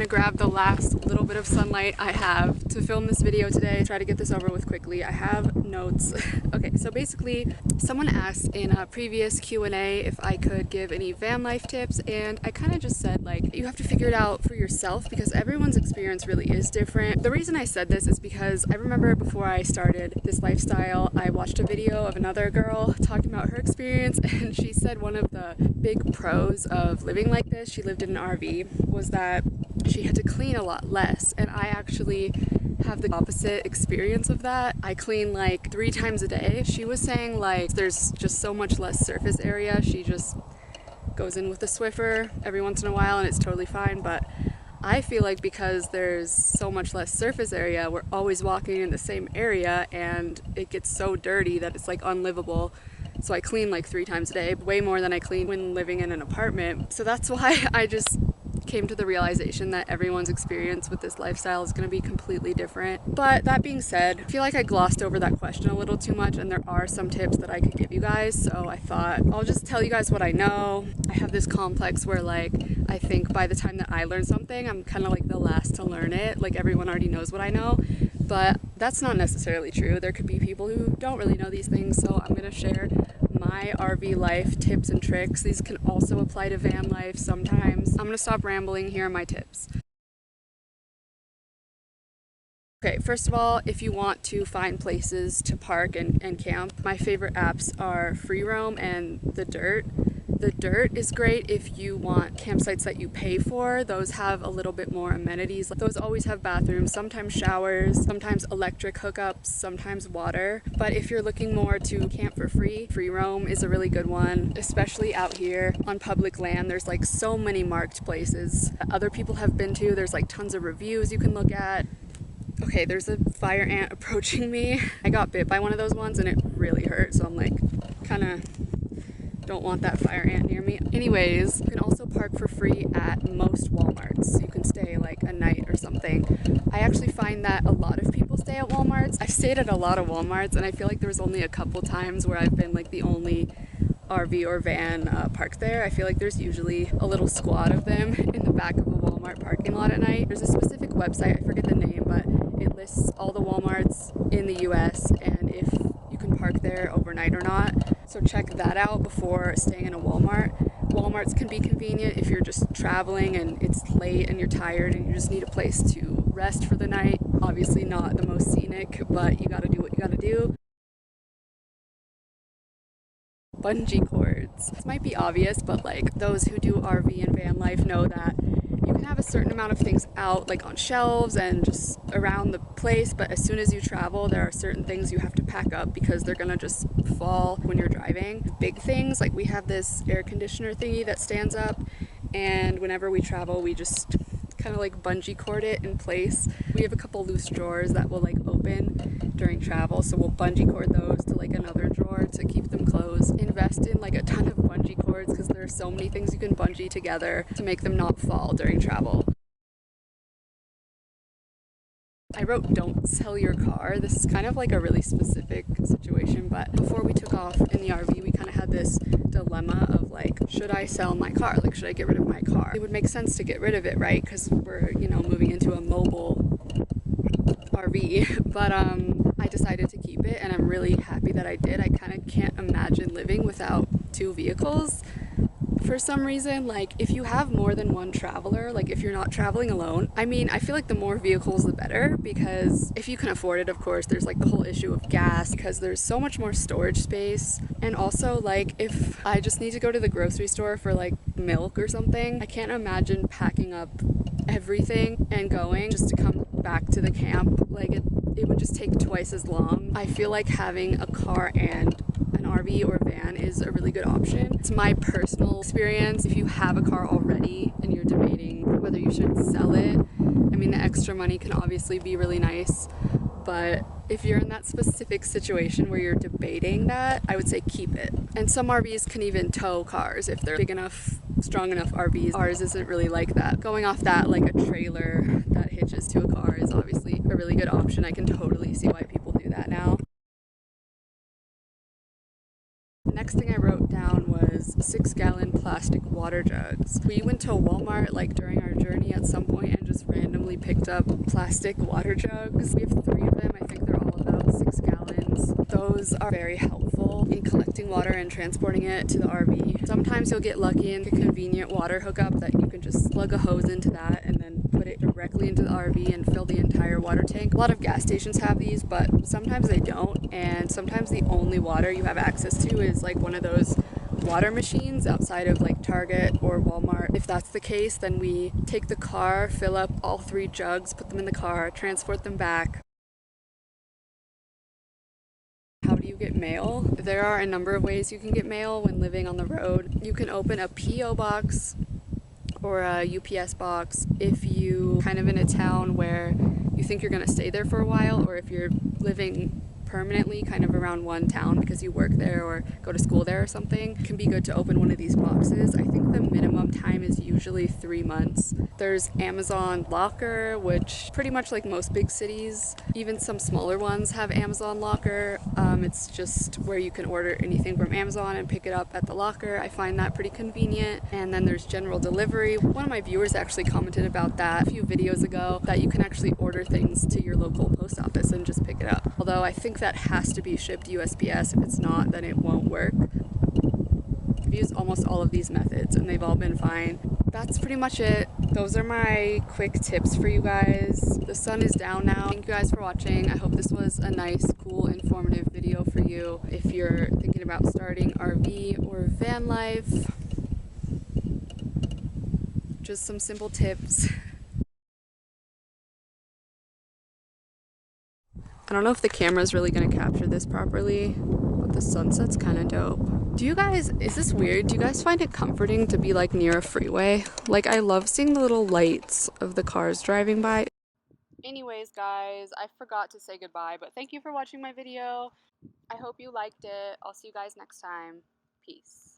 gonna grab the last little bit of sunlight I have to film this video today. Try to get this over with quickly. I have notes. Okay, so basically someone asked in a previous Q&A if I could give any van life tips, and I kind of just said like you have to figure it out for yourself because everyone's experience really is different. The reason I said this is because I remember before I started this lifestyle, I watched a video of another girl talking about her experience, and she said one of the big pros of living like this, she lived in an RV, was that she had to clean a lot less. And I actually have the opposite experience of that. I clean like 3 times a day. She was saying like there's just so much less surface area. She just goes in with a Swiffer every once in a while and it's totally fine. But I feel like because there's so much less surface area, we're always walking in the same area and it gets so dirty that it's like unlivable. So I clean like 3 times a day, way more than I clean when living in an apartment. So that's why I just came to the realization that everyone's experience with this lifestyle is going to be completely different. But that being said, I feel like I glossed over that question a little too much, and there are some tips that I could give you guys, so I thought I'll just tell you guys what I know. I have this complex where like I think by the time that I learn something, I'm kind of like the last to learn it. Like everyone already knows what I know, but that's not necessarily true. There could be people who don't really know these things, so I'm going to share my RV life tips and tricks. These can also apply to van life sometimes. I'm gonna stop rambling. Here are my tips. Okay, first of all, if you want to find places to park and camp, my favorite apps are freeroam and the dyrt. The dyrt is great if you want campsites that you pay for. Those have a little bit more amenities. Those always have bathrooms, sometimes showers, sometimes electric hookups, sometimes water. But if you're looking more to camp for free, freeroam is a really good one, especially out here on public land. There's like so many marked places that other people have been to. There's like tons of reviews you can look at. Okay, there's a fire ant approaching me. I got bit by one of those ones and it really hurt, so I'm like kind of don't want that fire ant near me. Anyways, you can also park for free at most Walmarts. You can stay like a night or something. I actually find that a lot of people stay at Walmarts. I've stayed at a lot of Walmarts and I feel like there was only a couple times where I've been like the only RV or van parked there. I feel like there's usually a little squad of them in the back of a Walmart parking lot at night. There's a specific website, I forget the name, but it lists all the Walmarts in the US and if you can park there overnight or not. So check that out before staying in a Walmart. Walmarts can be convenient if you're just traveling and it's late and you're tired and you just need a place to rest for the night. Obviously not the most scenic, but you gotta do what you gotta do. Bungee cords. This might be obvious, but like those who do RV and van life know that you can have a certain amount of things out like on shelves and just around the place, but as soon as you travel there are certain things you have to pack up because they're gonna just fall when you're driving. Big things like we have this air conditioner thingy that stands up, and whenever we travel we just kind of like bungee cord it in place. We have a couple loose drawers that will like open during travel, so we'll bungee cord those to like another drawer to keep them closed. Invest in like a ton of bungee cords because there are so many things you can bungee together to make them not fall during travel. I wrote don't sell your car. This is kind of like a really specific situation, but before we took off in the RV we kind of had this dilemma of like, should I sell my car? Like, should I get rid of my car? It would make sense to get rid of it, right? Because we're, you know, moving into a mobile RV, but I decided to keep it and I'm really happy that I did. I kind of can't imagine living without 2 vehicles. For some reason, like if you have more than one traveler, like if you're not traveling alone, I mean, I feel like the more vehicles the better, because if you can afford it, of course, there's like the whole issue of gas because there's so much more storage space. And also like if I just need to go to the grocery store for like milk or something, I can't imagine packing up everything and going just to come back to the camp. Like it would just take twice as long. I feel like having a car and an RV or van is a really good option. It's my personal experience. If you have a car already and you're debating whether you should sell it, I mean, the extra money can obviously be really nice, but if you're in that specific situation where you're debating that, I would say keep it. And some RVs can even tow cars if they're big enough, strong enough RVs. Ours isn't really like that. Going off that, like a trailer that hitches to a car is obviously a really good option. I can totally see why people do that now. Next thing I wrote down was 6-gallon plastic water jugs. We went to Walmart like during our journey at some point and just randomly picked up plastic water jugs. We have 3 of them. I think they're all about 6 gallons. Those are very helpful in collecting water and transporting it to the RV. Sometimes you'll get lucky and get a convenient water hookup that you can just plug a hose into that and then put it directly into the RV and fill the entire water tank. A lot of gas stations have these, but sometimes they don't, and sometimes the only water you have access to is like one of those water machines outside of like Target or Walmart. If that's the case, then we take the car, fill up all 3 jugs, put them in the car, transport them back. How do you get mail? There are a number of ways you can get mail when living on the road. You can open a P.O. box or a UPS box if you kind of in a town where you think you're going to stay there for a while, or if you're living permanently kind of around one town because you work there or go to school there or something. It can be good to open one of these boxes. I think the minimum time is usually 3 months. There's Amazon Locker, which pretty much like most big cities, even some smaller ones have Amazon Locker. It's just where you can order anything from Amazon and pick it up at the locker. I find that pretty convenient. And then there's general delivery. One of my viewers actually commented about that a few videos ago, that you can actually order things to your local post office and just pick it up. Although I think that has to be shipped USPS. If it's not, then it won't work. I've used almost all of these methods and they've all been fine. That's pretty much it. Those are my quick tips for you guys. The sun is down now. Thank you guys for watching. I hope this was a nice, cool, informative video for you if you're thinking about starting RV or van life. Just some simple tips. I don't know if the camera's really going to capture this properly, but the sunset's kind of dope. Do you guys, is this weird? Do you guys find it comforting to be like near a freeway? Like, I love seeing the little lights of the cars driving by. Anyways, guys, I forgot to say goodbye, but thank you for watching my video. I hope you liked it. I'll see you guys next time. Peace.